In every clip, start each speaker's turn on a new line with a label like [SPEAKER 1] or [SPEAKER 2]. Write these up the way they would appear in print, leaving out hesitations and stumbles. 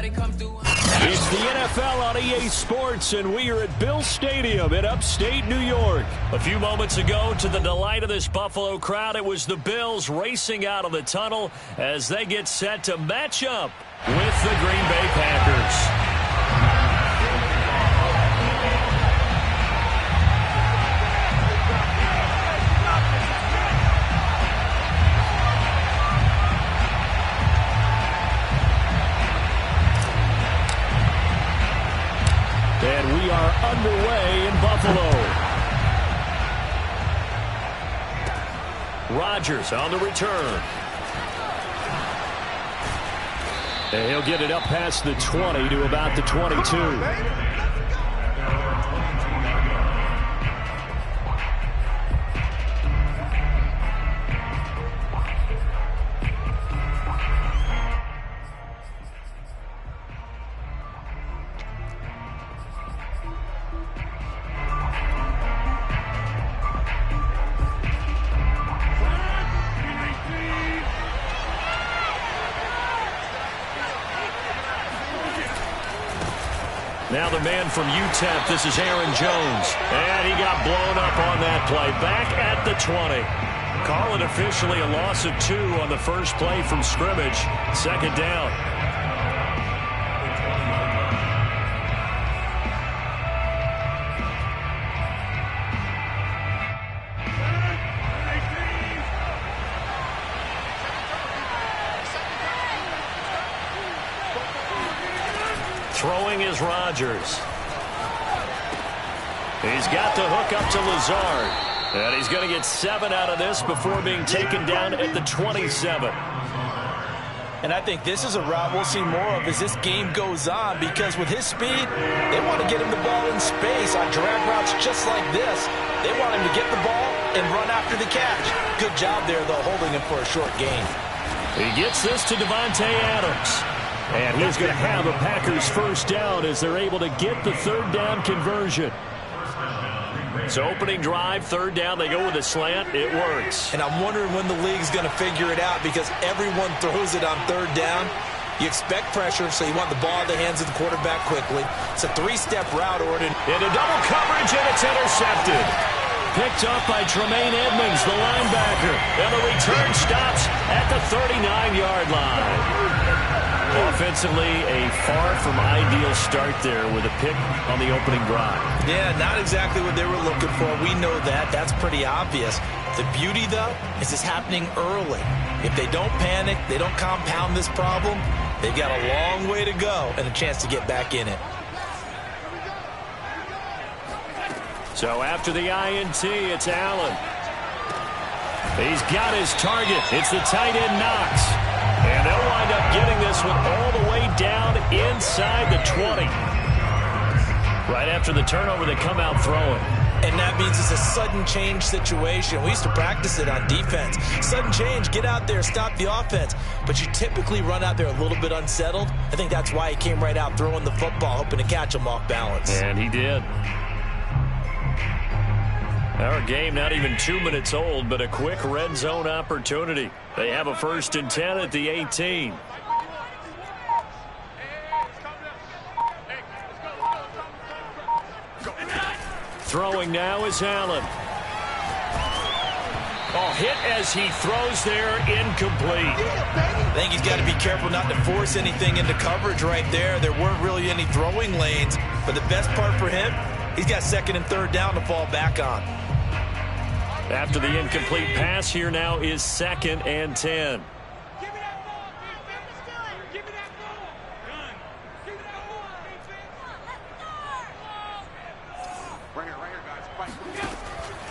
[SPEAKER 1] It's the NFL on EA Sports, and we are at Bill Stadium in upstate New York. A few moments ago, to the delight of this Buffalo crowd, it was the Bills racing out of the tunnel as they get set to match up with the Green Bay Packers. And we are underway in Buffalo. Rodgers on the return. And he'll get it up past the 20 to about the 22. Now the man from UTEP, this is Aaron Jones. And he got blown up on that play. Back at the 20. Call it officially a loss of 2 on the first play from scrimmage. Second down. Throwing is Rodgers. He's got the hook up to Lazard. And he's going to get 7 out of this before being taken down at the 27.
[SPEAKER 2] And I think this is a route we'll see more of as this game goes on, because with his speed, they want to get him the ball in space on drag routes just like this. They want him to get the ball and run after the catch. Good job there, though, holding him for a short gain.
[SPEAKER 1] He gets this to Davante Adams. And he's going to have a Packers first down as they're able to get the third down conversion. So opening drive, third down, they go with a slant. It works.
[SPEAKER 2] And I'm wondering when the league's going to figure it out, because everyone throws it on third down. You expect pressure, so you want the ball in the hands of the quarterback quickly. It's a 3-step route ordered.
[SPEAKER 1] Into double coverage, and it's intercepted. Picked up by Tremaine Edmonds, the linebacker. And the return stops at the 39-yard line. Offensively, a far from ideal start there with a pick on the opening drive.
[SPEAKER 2] Yeah, not exactly what they were looking for. We know that. That's pretty obvious. The beauty, though, is it's happening early. If they don't panic, they don't compound this problem, they've got a long way to go and a chance to get back in it.
[SPEAKER 1] So after the INT, it's Allen. He's got his target. It's the tight end Knox. And they'll wind up getting this one all the way down inside the 20. Right after the turnover, they come out throwing.
[SPEAKER 2] And that means it's a sudden change situation. We used to practice it on defense. Sudden change, get out there, stop the offense. But you typically run out there a little bit unsettled. I think that's why he came right out throwing the football, hoping to catch him off balance.
[SPEAKER 1] And he did. Our game not even 2 minutes old, but a quick red zone opportunity. They have a 1st and 10 at the 18. Throwing now is Allen. Oh, hit as he throws there, incomplete.
[SPEAKER 2] I think he's got to be careful not to force anything into coverage right there. There weren't really any throwing lanes, but the best part for him, he's got 2nd and 3rd down to fall back on.
[SPEAKER 1] After the incomplete pass, here now is 2nd and 10.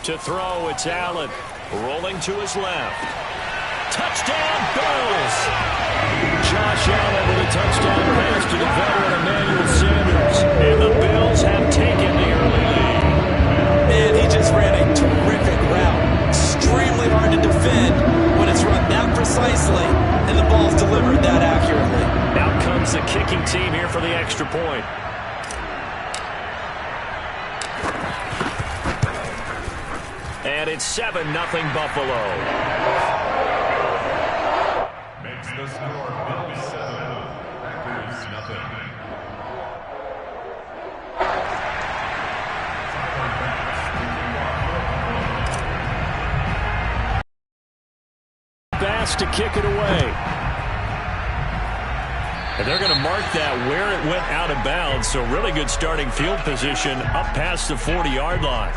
[SPEAKER 1] To throw, it's Allen. Rolling to his left. Touchdown, Bills! Josh Allen with a touchdown pass to the veteran Emmanuel Sanders. And the Bills have taken the early lead.
[SPEAKER 2] Man, he just ran a terrific route. Extremely hard to defend when it's run that precisely and the ball's delivered that accurately.
[SPEAKER 1] Out comes the kicking team here for the extra point. And it's 7-0 Buffalo.
[SPEAKER 3] Makes the score Bills 7, Packers nothing.
[SPEAKER 1] pass to kick it away. And they're going to mark that where it went out of bounds, so really good starting field position up past the 40-yard line.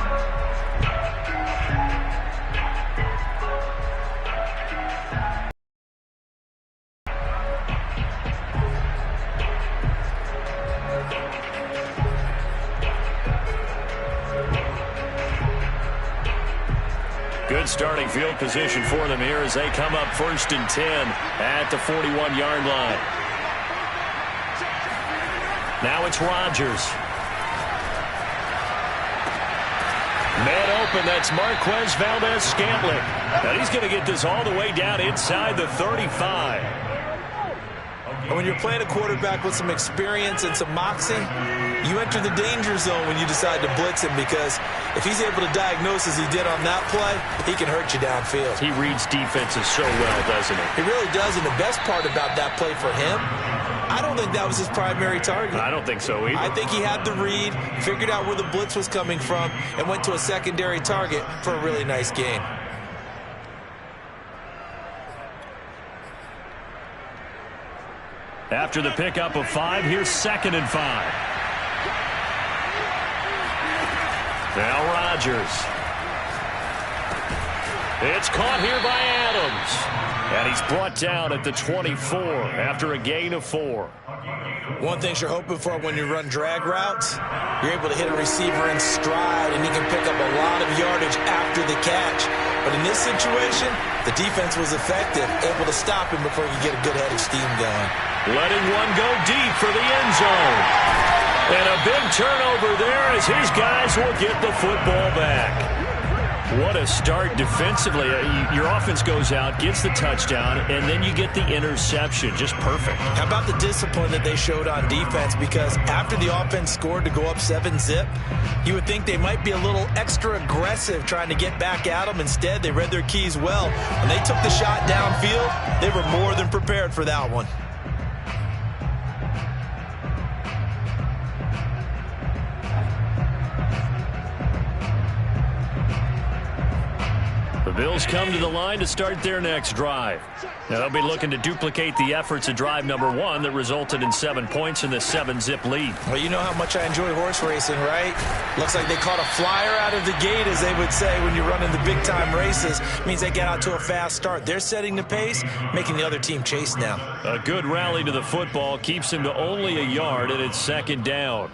[SPEAKER 1] Good starting field position for them here as they come up 1st and 10 at the 41-yard line. Now it's Rodgers. Man open, that's Marquez Valdes-Scantling. And he's going to get this all the way down inside the 35.
[SPEAKER 2] And when you're playing a quarterback with some experience and some moxie, you enter the danger zone when you decide to blitz him, because if he's able to diagnose as he did on that play, he can hurt you downfield.
[SPEAKER 1] He reads defenses so well, doesn't he?
[SPEAKER 2] He really does, and the best part about that play for him, I don't think that was his primary target.
[SPEAKER 1] I don't think so either.
[SPEAKER 2] I think he had the read, figured out where the blitz was coming from, and went to a secondary target for a really nice game.
[SPEAKER 1] After the pickup of 5, here's 2nd and 5. Now Rodgers. It's caught here by Adams. And he's brought down at the 24 after a gain of 4.
[SPEAKER 2] One thing you're hoping for when you run drag routes, you're able to hit a receiver in stride, and he can pick up a lot of yardage after the catch. But in this situation, the defense was effective, able to stop him before he could get a good head of steam going.
[SPEAKER 1] Letting one go deep for the end zone. And a big turnover there as his guys will get the football back. What a start defensively. Your offense goes out, gets the touchdown, and then you get the interception. Just perfect.
[SPEAKER 2] How about the discipline that they showed on defense? Because after the offense scored to go up 7-zip, you would think they might be a little extra aggressive trying to get back at them. Instead, they read their keys well. When they took the shot downfield, they were more than prepared for that one.
[SPEAKER 1] The Bills come to the line to start their next drive. Now they'll be looking to duplicate the efforts of drive number 1 that resulted in 7 points in the 7-zip lead.
[SPEAKER 2] Well, you know how much I enjoy horse racing, right? Looks like they caught a flyer out of the gate, as they would say when you're running the big-time races. Means they get out to a fast start. They're setting the pace, making the other team chase now.
[SPEAKER 1] A good rally to the football keeps him to only a yard, and it's 2nd down.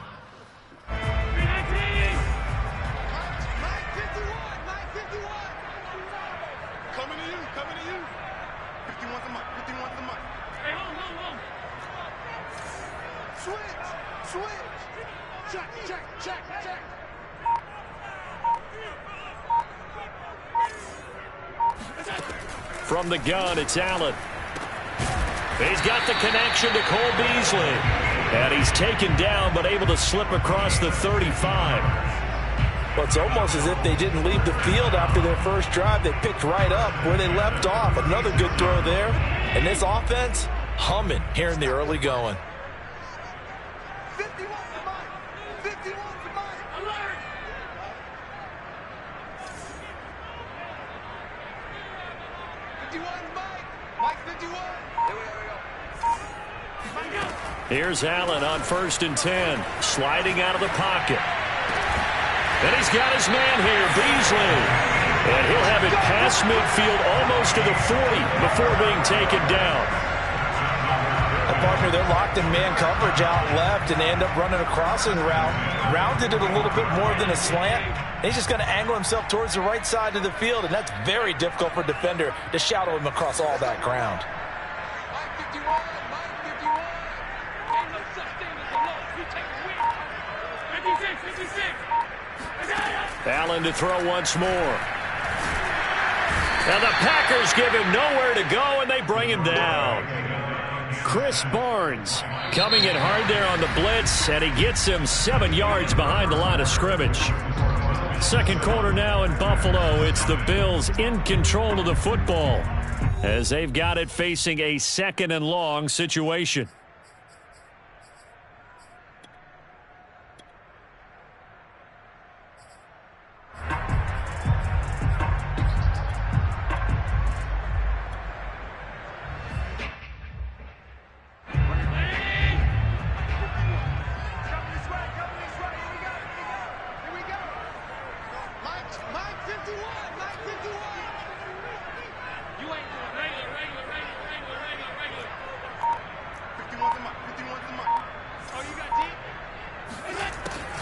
[SPEAKER 1] From the gun, it's Allen. He's got the connection to Cole Beasley. And he's taken down, but able to slip across the 35.
[SPEAKER 2] Well, it's almost as if they didn't leave the field after their first drive. They picked right up where they left off. Another good throw there. And this offense, humming here in the early going.
[SPEAKER 3] 51 to Mike. 51 to Mike. Alert! Mike 51. Here we go.
[SPEAKER 1] Here's Allen on 1st and 10. Sliding out of the pocket. And he's got his man here, Beasley. And he'll have it past midfield almost to the 40 before being taken down.
[SPEAKER 2] A partner, they're locked in man coverage out left, and they end up running a crossing route. Rounded it a little bit more than a slant. And he's just going to angle himself towards the right side of the field, and that's very difficult for a defender to shadow him across all that ground.
[SPEAKER 3] Mike 51. Mike 51. Ain't no such thing as a loss. We take a win. 56. 56.
[SPEAKER 1] Allen to throw once more. And the Packers give him nowhere to go, and they bring him down. Chris Barnes coming in hard there on the blitz, and he gets him 7 yards behind the line of scrimmage. Second quarter now in Buffalo. It's the Bills in control of the football as they've got it facing a 2nd and long situation.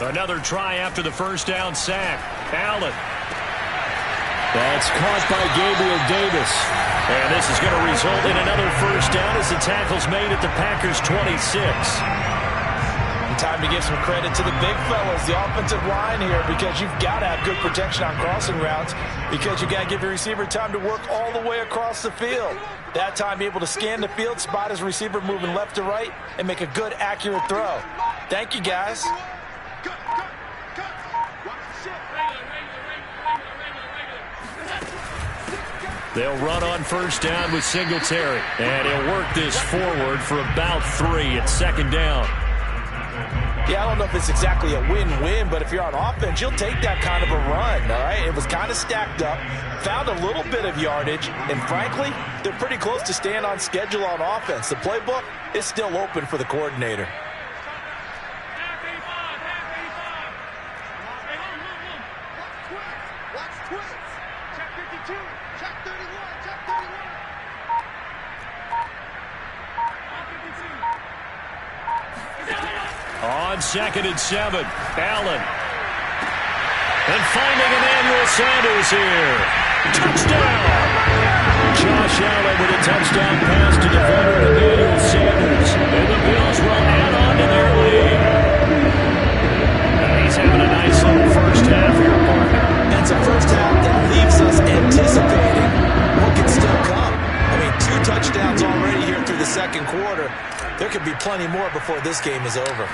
[SPEAKER 1] Another try after the first down sack. Allen. That's caught by Gabriel Davis. And this is going to result in another first down as the tackle's made at the Packers' 26.
[SPEAKER 2] And time to give some credit to the big fellas, the offensive line here, because you've got to have good protection on crossing routes, because you've got to give your receiver time to work all the way across the field. That time, be able to scan the field, spot his receiver moving left to right, and make a good, accurate throw. Thank you, guys.
[SPEAKER 1] They'll run on first down with Singletary. And he'll work this forward for about 3 at second down.
[SPEAKER 2] Yeah, I don't know if it's exactly a win-win, but if you're on offense, you'll take that kind of a run, all right? It was kind of stacked up, found a little bit of yardage, and frankly, they're pretty close to staying on schedule on offense. The playbook is still open for the coordinator.
[SPEAKER 1] On 2nd and 7, Allen. And finding Emmanuel Sanders here. Touchdown! Josh Allen with a touchdown pass to defender Emmanuel Sanders. And the Bills will add on to their lead. And he's having a nice little first half here, partner.
[SPEAKER 2] That's a first half that leaves us anticipating what can still come. I mean, 2 touchdowns already here through the second quarter. There could be plenty more before this game is over.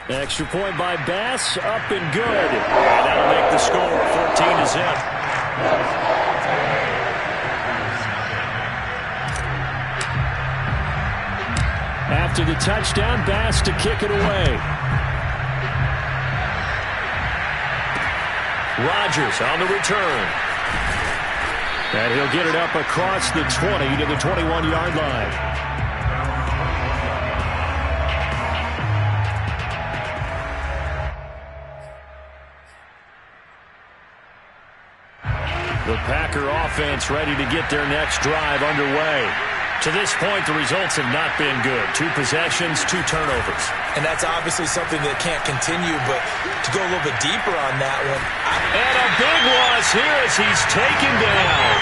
[SPEAKER 1] Extra point by Bass, up and good. And that'll make the score 14-0. After the touchdown, Bass to kick it away. Rodgers on the return. And he'll get it up across the 20 to the 21-yard line. The Packer offense ready to get their next drive underway. To this point, the results have not been good. 2 possessions, 2 turnovers.
[SPEAKER 2] And that's obviously something that can't continue, but to go a little bit deeper on that one.
[SPEAKER 1] And a big loss here as he's taken down.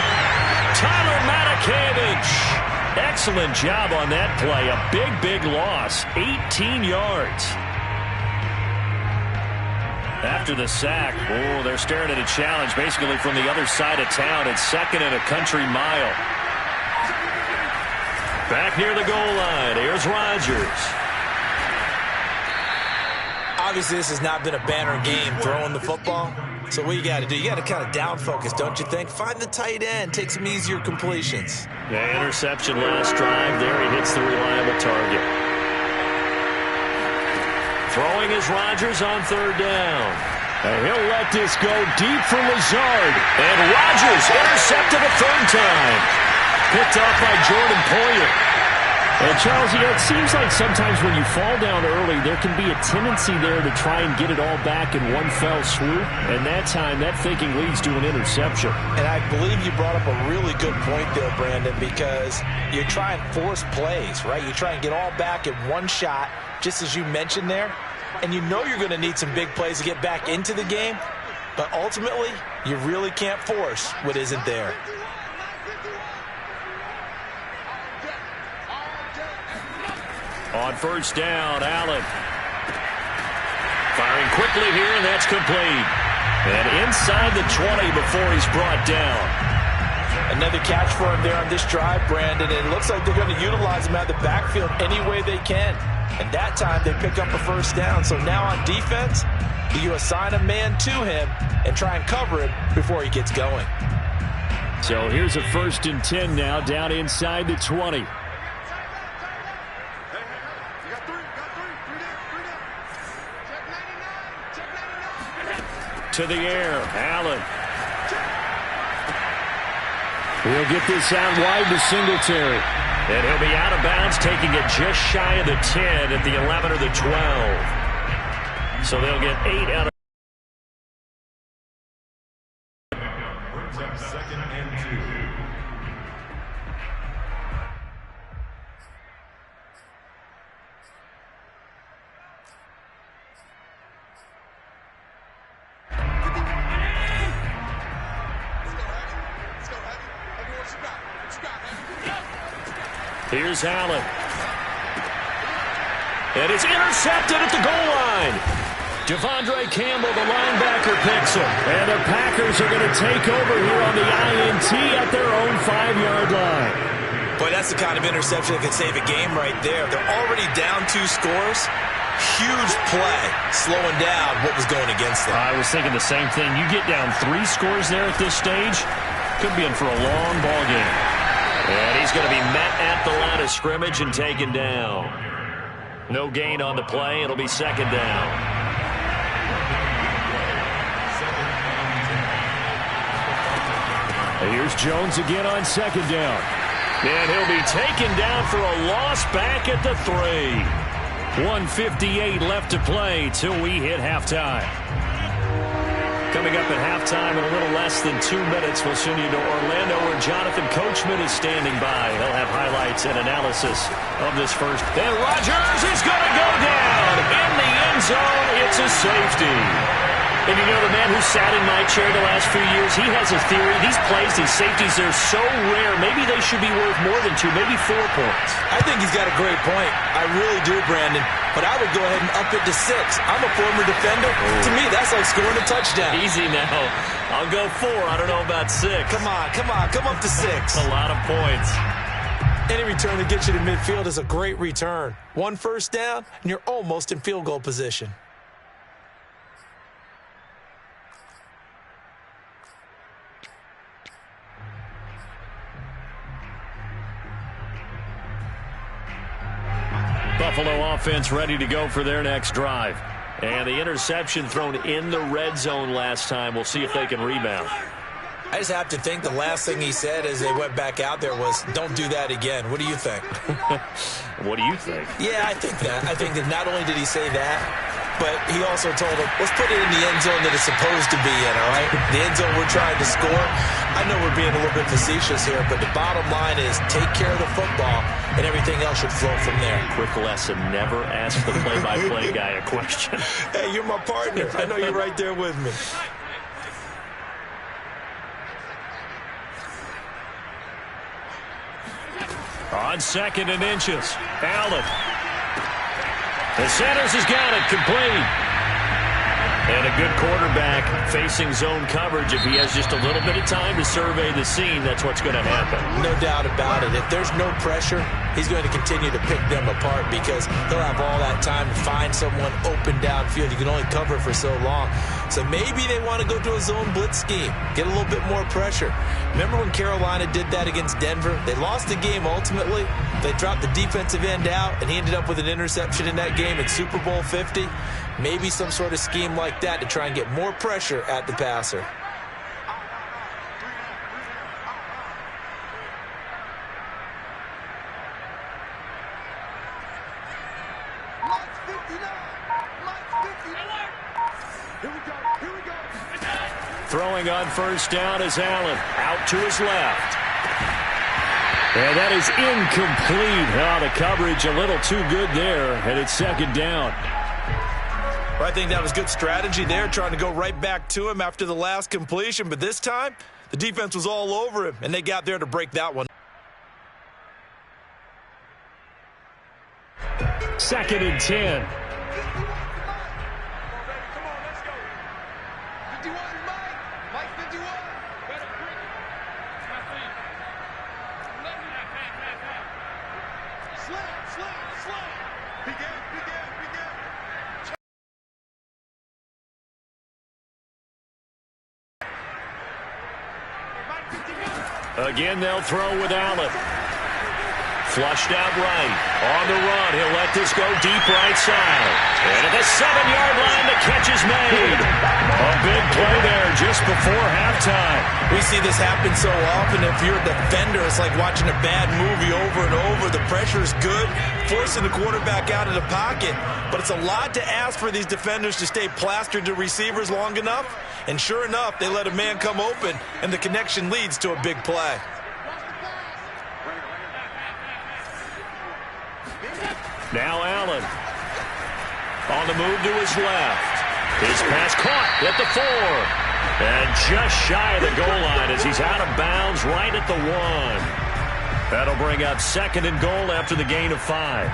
[SPEAKER 1] Tyler Matakevich. Excellent job on that play. A big loss. 18 yards. After the sack, they're staring at a challenge basically from the other side of town. It's 2nd and a country mile. Back near the goal line, here's Rodgers.
[SPEAKER 2] Obviously, this has not been a banner game throwing the football. So what you got to do, you got to kind of down focus, don't you think? Find the tight end, take some easier completions.
[SPEAKER 1] Yeah, interception last drive. There he hits the reliable target. Throwing is Rodgers on 3rd down. And he'll let this go deep for Lazard. And Rodgers intercepted a 3rd time. Picked off by Jordan Poyer. And Charles, it seems like sometimes when you fall down early, there can be a tendency there to try and get it all back in one fell swoop. And that time, that thinking leads to an interception.
[SPEAKER 2] And I believe you brought up a really good point there, Brandon, because you try and force plays, right? You try and get all back in one shot, just as you mentioned there. And you know you're going to need some big plays to get back into the game. But ultimately, you really can't force what isn't there.
[SPEAKER 1] On 1st down, Allen. Firing quickly here, and that's complete. And inside the 20 before he's brought down.
[SPEAKER 2] Another catch for him there on this drive, Brandon. And it looks like they're going to utilize him out of the backfield any way they can. And that time they pick up a 1st down. So now on defense, you assign a man to him and try and cover him before he gets going.
[SPEAKER 1] So here's a 1st and 10 now down inside the 20. To the air, Allen. He'll get this out wide to Singletary. And he'll be out of bounds, taking it just shy of the 10 at the 11 or the 12. So they'll get 8 out of.
[SPEAKER 4] Brings up 2nd and 2.
[SPEAKER 1] Here's Allen. And it's intercepted at the goal line. Devondre Campbell, the linebacker, picks it. And the Packers are going to take over here on the INT at their own 5-yard line.
[SPEAKER 2] Boy, that's the kind of interception that could save a game right there. They're already down 2 scores. Huge play, slowing down what was going against them.
[SPEAKER 1] I was thinking the same thing. You get down 3 scores there at this stage, could be in for a long ball game. And he's going to be met at the line of scrimmage and taken down. No gain on the play. It'll be second down. Here's Jones again on second down. And he'll be taken down for a loss back at the 3. 1:58 left to play till we hit halftime. Coming up at halftime in a little less than 2 minutes, we'll send you to Orlando where Jonathan Coachman is standing by. He'll have highlights and analysis of this first. And Rodgers is going to go down in the end zone. It's a safety. And you know, the man who sat in my chair the last few years, he has a theory. These plays, these safeties, they're so rare. Maybe they should be worth more than 2, maybe 4 points.
[SPEAKER 2] I think he's got a great point. I really do, Brandon. But I would go ahead and up it to 6. I'm a former defender. To me, that's like scoring a touchdown.
[SPEAKER 1] Easy now. I'll go 4. I don't know about 6.
[SPEAKER 2] Come on. Come up to 6.
[SPEAKER 1] A lot of points.
[SPEAKER 2] Any return that gets you to midfield is a great return. 1 first down, and you're almost in field goal position.
[SPEAKER 1] Buffalo offense ready to go for their next drive. And the interception thrown in the red zone last time. We'll see if they can rebound.
[SPEAKER 2] I just have to think the last thing he said as they went back out there was, don't do that again. What do you think?
[SPEAKER 1] What do you think?
[SPEAKER 2] Yeah, I think that. I think that not only did he say that, but he also told him, let's put it in the end zone that it's supposed to be in, all right? The end zone we're trying to score. I know we're being a little bit facetious here, but the bottom line is take care of the football, and everything else should flow from there.
[SPEAKER 1] Quick lesson, never ask the play-by-play guy a question.
[SPEAKER 2] Hey, you're my partner. I know you're right there with me.
[SPEAKER 1] On 2nd and inches, Allen. The Sanders has got it complete. And a good quarterback facing zone coverage. If he has just a little bit of time to survey the scene, that's what's going to happen.
[SPEAKER 2] No doubt about it. If there's no pressure, he's going to continue to pick them apart because he'll have all that time to find someone open downfield. You can only cover for so long. So maybe they want to go to a zone blitz scheme, get a little bit more pressure. Remember when Carolina did that against Denver? They lost the game ultimately. They dropped the defensive end out, and he ended up with an interception in that game in Super Bowl 50. Maybe some sort of scheme like that to try and get more pressure at the passer.
[SPEAKER 1] Throwing on first down is Allen. Out to his left. And that is incomplete. Oh, the coverage a little too good there, and it's second down.
[SPEAKER 2] Well, I think that was good strategy there, trying to go right back to him after the last completion. But this time, the defense was all over him, and they got there to break that one.
[SPEAKER 1] 2nd and 10. Again, they'll throw with Allen. Flushed out right. On the run, he'll let this go deep right side. And at the 7-yard line, the catch is made. A big play there just before halftime.
[SPEAKER 2] We see this happen so often. If you're a defender, it's like watching a bad movie over and over. The pressure's good, forcing the quarterback out of the pocket. But it's a lot to ask for these defenders to stay plastered to receivers long enough. And sure enough, they let a man come open, and the connection leads to a big play.
[SPEAKER 1] Now Allen on the move to his left. His pass caught at the 4. And just shy of the goal line as he's out of bounds right at the 1. That'll bring up 2nd and goal after the gain of 5.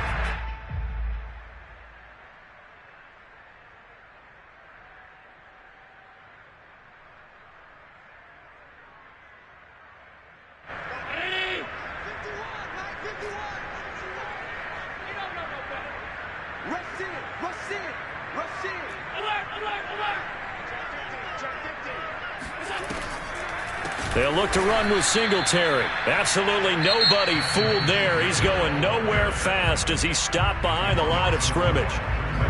[SPEAKER 1] They'll look to run with Singletary. Absolutely nobody fooled there. He's going nowhere fast as he stopped behind the line of scrimmage.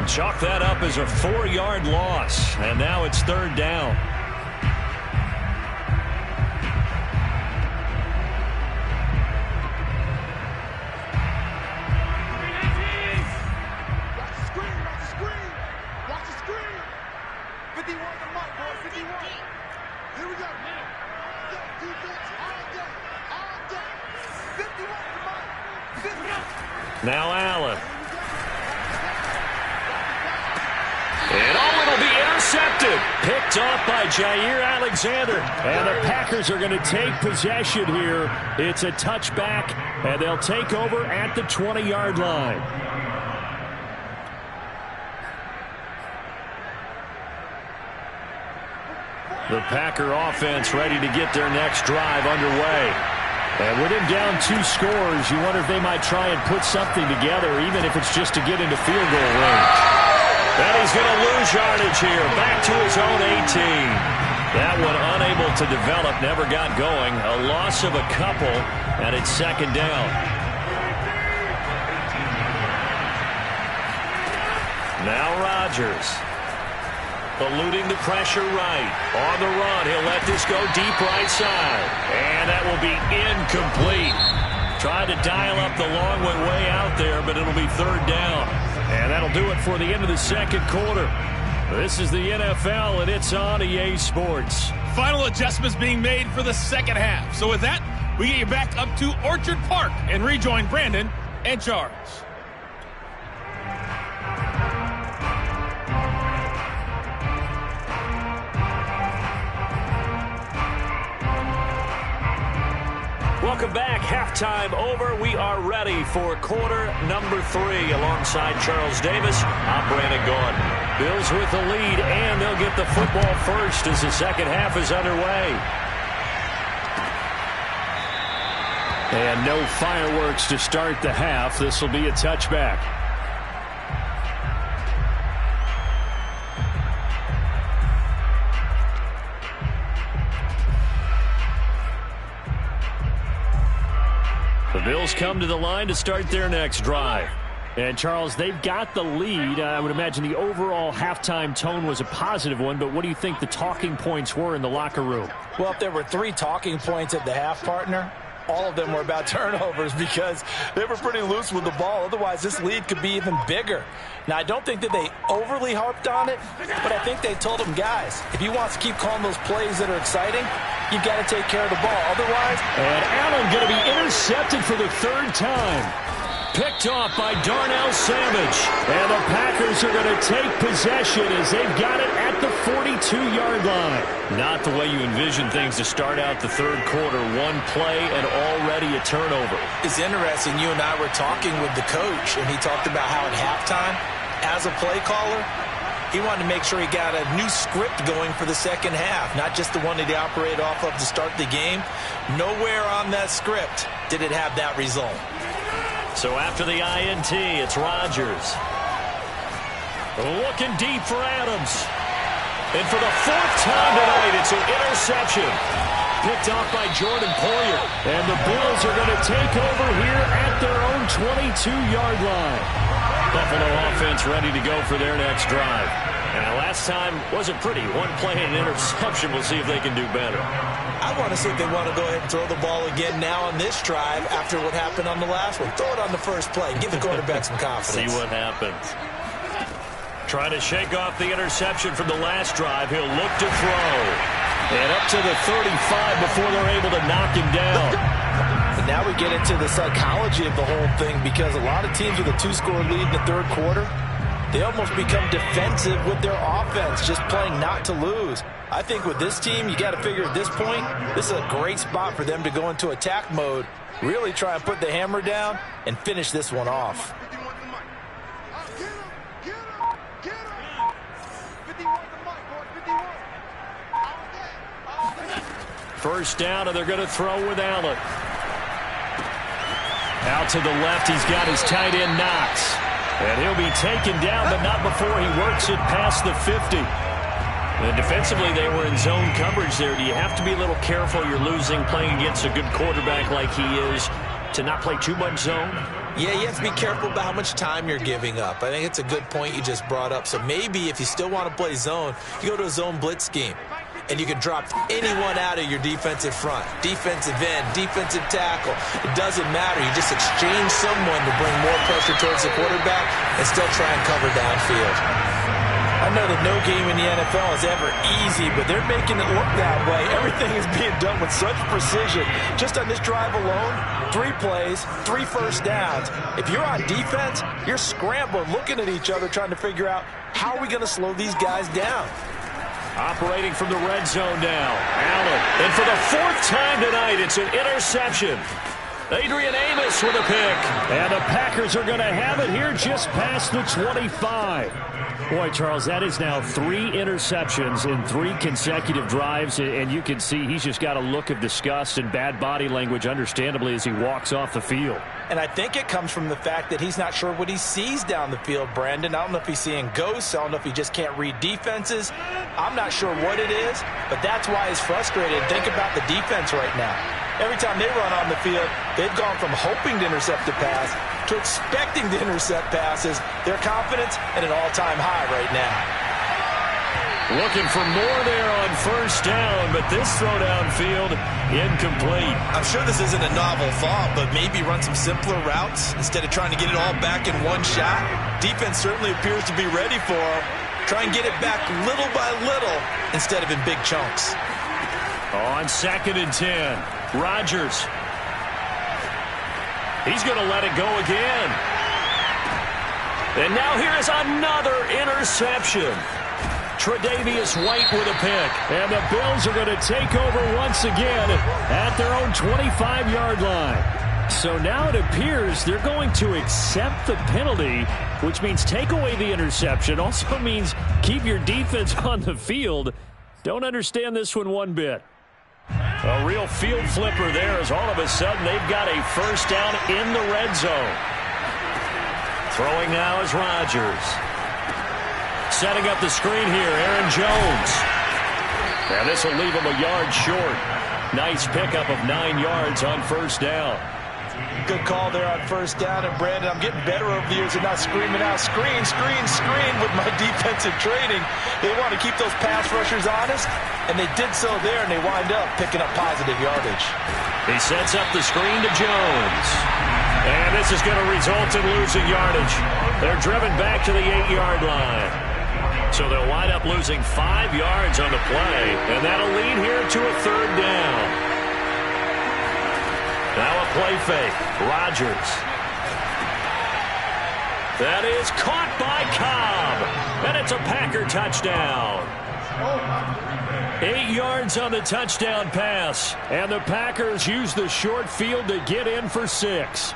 [SPEAKER 1] Chalk that up as a 4-yard loss. And now it's 3rd down. Now Allen. And it'll be intercepted. Picked off by Jair Alexander. And the Packers are going to take possession here. It's a touchback, and they'll take over at the 20-yard line. The Packer offense ready to get their next drive underway. And with him down 2 scores, you wonder if they might try and put something together, even if it's just to get into field goal range. And he's going to lose yardage here, back to his own 18. That one unable to develop, never got going. A loss of a couple, and it's 2nd down. Now Rodgers. Eluding the pressure right. On the run, he'll let this go deep right side. And that will be incomplete. Tried to dial up the long one way out there, but it'll be 3rd down. And that'll do it for the end of the 2nd quarter. This is the NFL, and it's on EA Sports.
[SPEAKER 5] Final adjustments being made for the 2nd half. So with that, we get you back up to Orchard Park and rejoin Brandon and Charles.
[SPEAKER 1] Welcome back. Halftime over. We are ready for quarter number 3. Alongside Charles Davis, I'm Brandon Gaudin. Bills with the lead, and they'll get the football first as the 2nd half is underway. And no fireworks to start the half. This will be a touchback. The Bills come to the line to start their next drive.
[SPEAKER 6] And, Charles, they've got the lead. I would imagine the overall halftime tone was a positive one, but what do you think the talking points were in the locker room?
[SPEAKER 2] Well, if there were 3 talking points at the half, partner, all of them were about turnovers because they were pretty loose with the ball. Otherwise, this lead could be even bigger. Now, I don't think that they overly harped on it, but I think they told them, guys, if you want to keep calling those plays that are exciting, you've got to take care of the ball. Otherwise,
[SPEAKER 1] and Allen going to be intercepted for the 3rd time. Picked off by Darnell Savage. And the Packers are going to take possession as they've got it at the 42-yard line. Not the way you envision things to start out the 3rd quarter. 1 play and already a turnover.
[SPEAKER 2] It's interesting. You and I were talking with the coach, and he talked about how at halftime, as a play caller, he wanted to make sure he got a new script going for the 2nd half, not just the one that he operated off of to start the game. Nowhere on that script did it have that result.
[SPEAKER 1] So after the INT, it's Rodgers. Looking deep for Adams. And for the 4th time tonight, it's an interception. Picked off by Jordan Poyer. And the Bills are going to take over here at their own 22-yard line. Buffalo offense ready to go for their next drive. And last time wasn't pretty. 1 play and an interception. We'll see if they can do better.
[SPEAKER 2] I want to see if they want to go ahead and throw the ball again now on this drive after what happened on the last one. Throw it on the first play. Give the quarterback some confidence.
[SPEAKER 1] See what happens. Trying to shake off the interception from the last drive. He'll look to throw. And up to the 35 before they're able to knock him down.
[SPEAKER 2] And now we get into the psychology of the whole thing because a lot of teams with a 2-score lead in the 3rd quarter, they almost become defensive with their offense, just playing not to lose. I think with this team, you got to figure at this point, this is a great spot for them to go into attack mode, really try and put the hammer down and finish this one off.
[SPEAKER 1] First down, and they're going to throw with Allen. Out to the left, he's got his tight end Knox. And he'll be taken down, but not before he works it past the 50. And defensively, they were in zone coverage there. Do you have to be a little careful? You're losing playing against a good quarterback like he is to not play too much zone?
[SPEAKER 2] Yeah, you have to be careful about how much time you're giving up. I think it's a good point you just brought up. So maybe if you still want to play zone, you go to a zone blitz scheme. And you can drop anyone out of your defensive front. Defensive end, defensive tackle. It doesn't matter. You just exchange someone to bring more pressure towards the quarterback and still try and cover downfield. I know that no game in the NFL is ever easy, but they're making it look that way. Everything is being done with such precision. Just on this drive alone, 3 plays, 3 first downs. If you're on defense, you're scrambling, looking at each other, trying to figure out how are we going to slow these guys down.
[SPEAKER 1] Operating from the red zone now, Allen. And for the 4th time tonight, it's an interception. Adrian Amos with a pick. And the Packers are going to have it here just past the 25. Boy, Charles, that is now 3 interceptions in 3 consecutive drives. And you can see he's just got a look of disgust and bad body language, understandably, as he walks off the field.
[SPEAKER 2] And I think it comes from the fact that he's not sure what he sees down the field, Brandon. I don't know if he's seeing ghosts. I don't know if he just can't read defenses. I'm not sure what it is, but that's why he's frustrated. Think about the defense right now. Every time they run on the field, they've gone from hoping to intercept a pass to expecting to intercept passes. Their confidence at an all-time high right now.
[SPEAKER 1] Looking for more there on first down, but this throw downfield incomplete.
[SPEAKER 2] I'm sure this isn't a novel thought, but maybe run some simpler routes instead of trying to get it all back in one shot. Defense certainly appears to be ready for him. Try and get it back little by little instead of in big chunks.
[SPEAKER 1] On 2nd and 10, Rodgers. He's going to let it go again. And now here is another interception. Tre'Davious White with a pick. And the Bills are going to take over once again at their own 25-yard line. So now it appears they're going to accept the penalty, which means take away the interception. Also means keep your defense on the field. Don't understand this one bit. A real field flipper there as all of a sudden they've got a first down in the red zone. Throwing now is Rodgers. Setting up the screen here, Aaron Jones. And this will leave him a yard short. Nice pickup of 9 yards on first down.
[SPEAKER 2] Good call there on first down. And, Brandon, I'm getting better over the years and not screaming out, screen, screen, screen with my defensive training. They want to keep those pass rushers honest, and they did so there, and they wind up picking up positive yardage.
[SPEAKER 1] He sets up the screen to Jones. And this is going to result in losing yardage. They're driven back to the 8-yard line. So they'll wind up losing 5 yards on the play, and that'll lead here to a 3rd down. Now a play fake. Rodgers. That is caught by Cobb. And it's a Packer touchdown. 8 yards on the touchdown pass. And the Packers use the short field to get in for 6.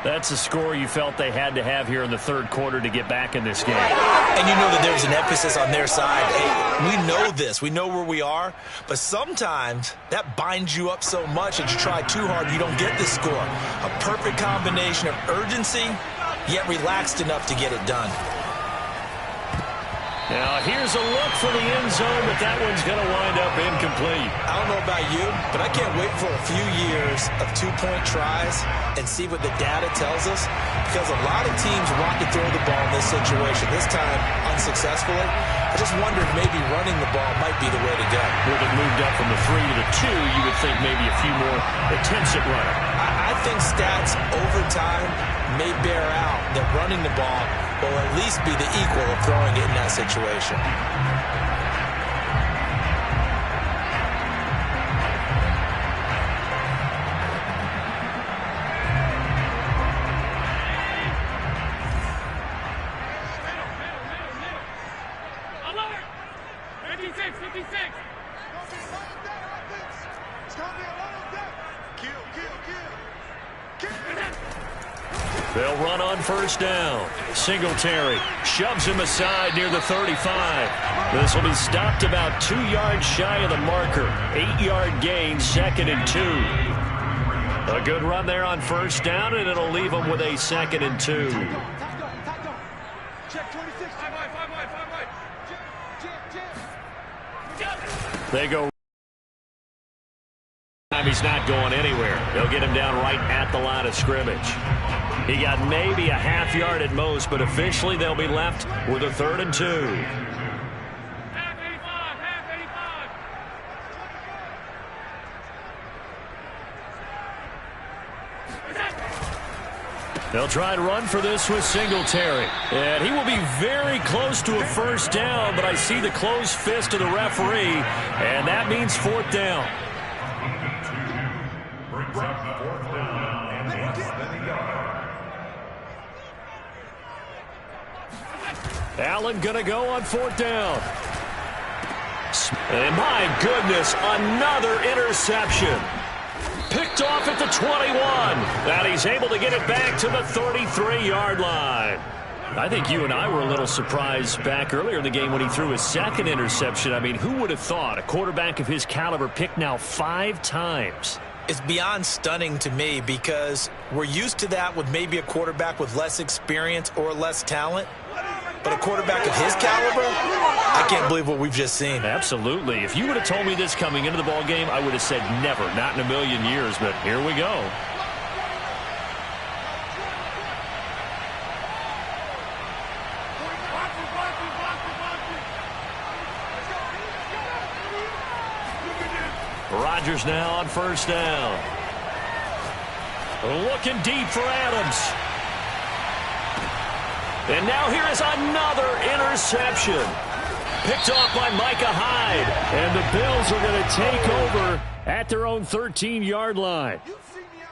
[SPEAKER 1] That's a score you felt they had to have here in the 3rd quarter to get back in this game.
[SPEAKER 2] And you know that there was an emphasis on their side. Hey, we know this. We know where we are. But sometimes that binds you up so much that you try too hard, you don't get the score. A perfect combination of urgency, yet relaxed enough to get it done.
[SPEAKER 1] Now here's a look for the end zone, but that one's going to wind up incomplete.
[SPEAKER 2] I don't know about you, but I can't wait for a few years of 2-point tries and see what the data tells us, because a lot of teams want to throw the ball in this situation, this time unsuccessfully. I just wondered if maybe running the ball might be the way to go.
[SPEAKER 1] With it moved up from the 3 to the 2, you would think maybe a few more attempts at running.
[SPEAKER 2] I think stats over time may bear out that running the ball will at least be the equal of throwing it in that situation.
[SPEAKER 1] They'll run on first down. Singletary shoves him aside near the 35. This will be stopped about 2 yards shy of the marker. 8-yard gain, 2nd and 2. A good run there on first down, and it'll leave them with a 2nd and 2.
[SPEAKER 3] Check 26.
[SPEAKER 1] They go. He's not going anywhere. They'll get him down right at the line of scrimmage. He got maybe a half yard at most, but officially they'll be left with a 3rd and 2.
[SPEAKER 3] Half 85.
[SPEAKER 1] They'll try and run for this with Singletary. And he will be very close to a first down, but I see the closed fist of the referee, and that means 4th down.
[SPEAKER 4] Brings up 4th down and less than a yard.
[SPEAKER 1] Allen going to go on 4th down. And my goodness, another interception. Picked off at the 21. And he's able to get it back to the 33-yard line. I think you and I were a little surprised back earlier in the game when he threw his 2nd interception. I mean, who would have thought a quarterback of his caliber picked now 5 times?
[SPEAKER 2] It's beyond stunning to me because we're used to that with maybe a quarterback with less experience or less talent. But a quarterback of his caliber, I can't believe what we've just seen.
[SPEAKER 1] Absolutely. If you would have told me this coming into the ball game, I would have said never, not in a million years. But here we go. Rodgers now on first down. Looking deep for Adams. And now here is another interception. Picked off by Micah Hyde. And the Bills are going to take over at their own 13-yard line.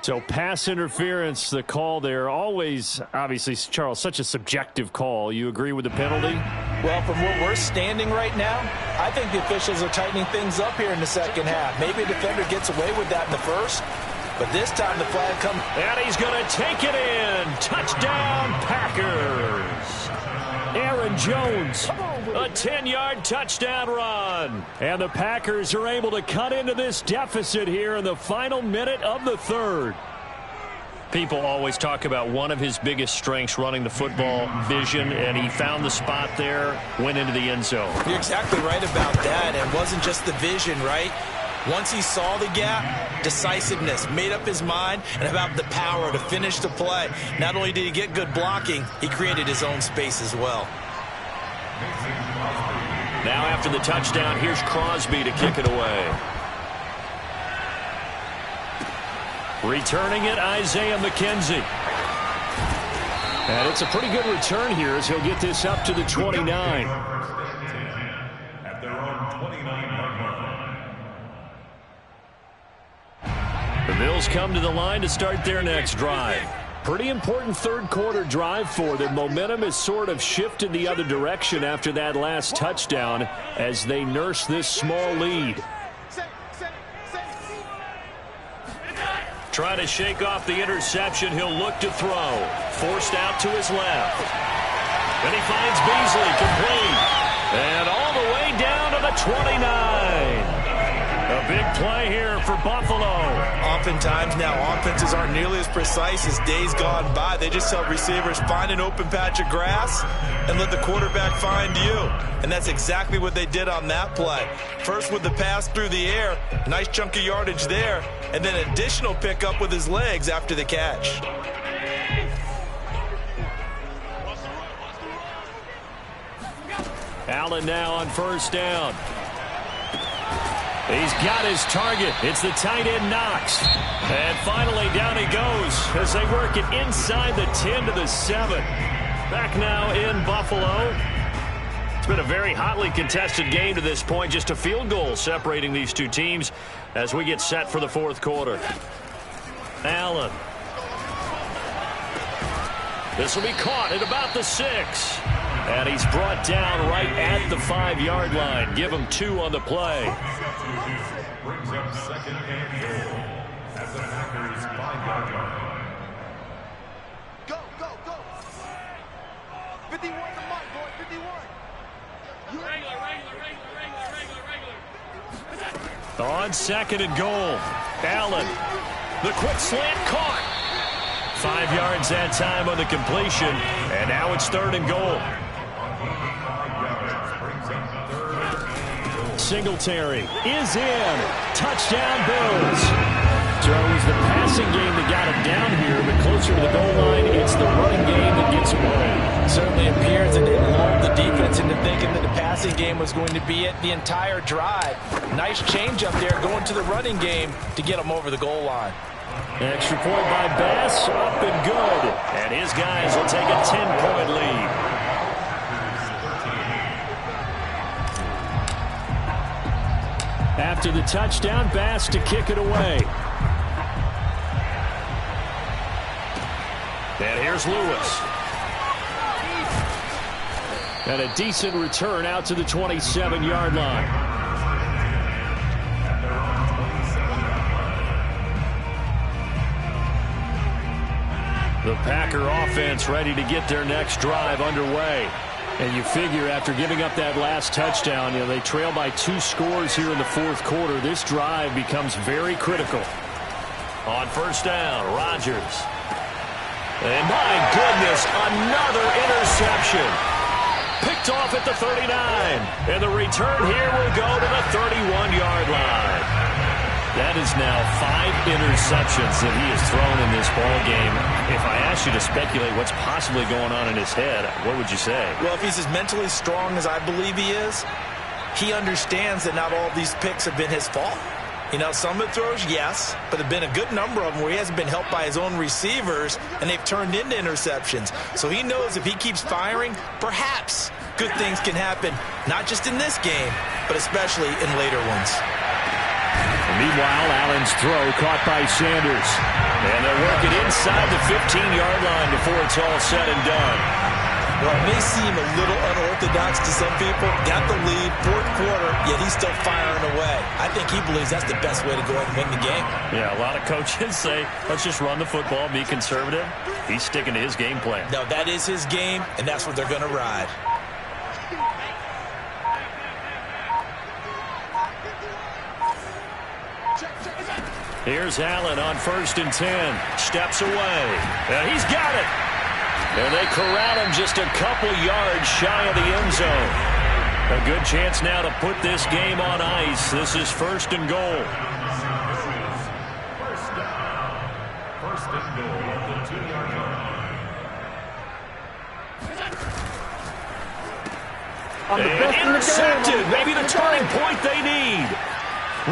[SPEAKER 1] So pass interference, the call there. Always, obviously, Charles, such a subjective call. You agree with the penalty?
[SPEAKER 2] Well, from where we're standing right now, I think the officials are tightening things up here in the second half. Maybe a defender gets away with that in the first. But this time the flag comes.
[SPEAKER 1] And he's going to take it in. Touchdown, Packers. Aaron Jones, a 10-yard touchdown run. And the Packers are able to cut into this deficit here in the final minute of the 3rd. People always talk about one of his biggest strengths, running the football, vision, and he found the spot there, went into the end zone.
[SPEAKER 2] You're exactly right about that. It wasn't just the vision, right? Once he saw the gap, decisiveness, made up his mind, and about the power to finish the play. Not only did he get good blocking, he created his own space as well.
[SPEAKER 1] Now after the touchdown, here's Crosby to kick it away. Returning it, Isaiah McKenzie. And it's a pretty good return here as he'll get this up to the 29.
[SPEAKER 4] At their own 29-yard line.
[SPEAKER 1] The Bills come to the line to start their next drive. Pretty important 3rd quarter drive for them. Momentum has sort of shifted the other direction after that last touchdown as they nurse this small lead. Trying to shake off the interception. He'll look to throw. Forced out to his left. Then he finds Beasley complete. And all the way down to the 29. A big play here for Buffalo.
[SPEAKER 2] Oftentimes now offenses aren't nearly as precise as days gone by. They just help receivers find an open patch of grass and let the quarterback find you. And that's exactly what they did on that play. First with the pass through the air, nice chunk of yardage there, and then additional pickup with his legs after the catch.
[SPEAKER 1] Allen now on first down. He's got his target. It's the tight end Knox. And finally down he goes as they work it inside the 10 to the 7. Back now in Buffalo. It's been a very hotly contested game to this point. Just a field goal separating these two teams as we get set for the 4th quarter. Allen. This will be caught at about the 6. And he's brought down right at the 5-yard line. Give him 2 on the play.
[SPEAKER 4] Brings up 2nd and 4 at the Packers' 5-yard line.
[SPEAKER 3] 51 to Mike, boy, 51. Regular.
[SPEAKER 1] On second and goal, Allen. The quick slant caught. 5 yards that time on the completion, and now it's third and goal. Singletary is in. Touchdown, Bills. So it was the passing game that got him down here, but closer to the goal line, it's the running game that gets him home.
[SPEAKER 2] Certainly appears that it lulled the defense into thinking that the passing game was going to be it the entire drive. Nice change up there going to the running game to get him over the goal line.
[SPEAKER 1] Extra point by Bass, up and good. And his guys will take a 10-point lead. After the touchdown, Bass to kick it away. And here's Lewis. And a decent return out to the 27-yard line. The Packer offense ready to get their next drive underway. And you figure after giving up that last touchdown, they trail by 2 scores here in the fourth quarter. This drive becomes very critical. On first down, Rodgers. And my goodness, another interception. Picked off at the 39. And the return here will go to the 31-yard line. That is now 5 interceptions that he has thrown in this ball game. If I asked you to speculate what's possibly going on in his head, what would you say?
[SPEAKER 2] Well, if he's as mentally strong as I believe he is, he understands that not all of these picks have been his fault. Some of the throws, yes, but there have been a good number of them where he hasn't been helped by his own receivers, and they've turned into interceptions. So he knows if he keeps firing, perhaps good things can happen, not just in this game, but especially in later ones.
[SPEAKER 1] Meanwhile, Allen's throw caught by Sanders. And they'll work it inside the 15-yard line before it's all said and done.
[SPEAKER 2] Well, it may seem a little unorthodox to some people. Got the lead, fourth quarter, yet he's still firing away. I think he believes that's the best way to go ahead and win the game.
[SPEAKER 1] Yeah, a lot of coaches say, let's just run the football, be conservative. He's sticking to his game plan.
[SPEAKER 2] No, that is his game, and that's what they're going to ride.
[SPEAKER 1] Here's Allen on 1st and 10. Steps away. And he's got it. And they corral him just a couple yards shy of the end zone. A good chance now to put this game on ice. This is 1st and goal.
[SPEAKER 4] First and goal at the 2-yard line.
[SPEAKER 1] And intercepted. Maybe the turning point they need.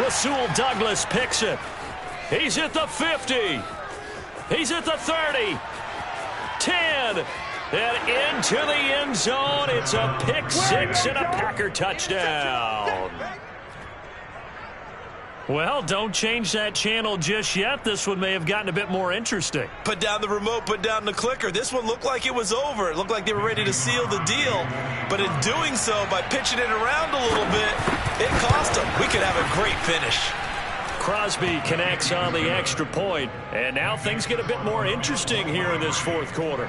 [SPEAKER 1] Rasul Douglas picks it. He's at the 50. He's at the 30. 10. And into the end zone. It's a pick six and a Packer touchdown. Well, don't change that channel just yet. This one may have gotten a bit more interesting.
[SPEAKER 2] Put down the remote, put down the clicker. This one looked like it was over. It looked like they were ready to seal the deal. But in doing so, by pitching it around a little bit, it cost them. We could have a great finish.
[SPEAKER 1] Crosby connects on the extra point. And now things get a bit more interesting here in this fourth quarter.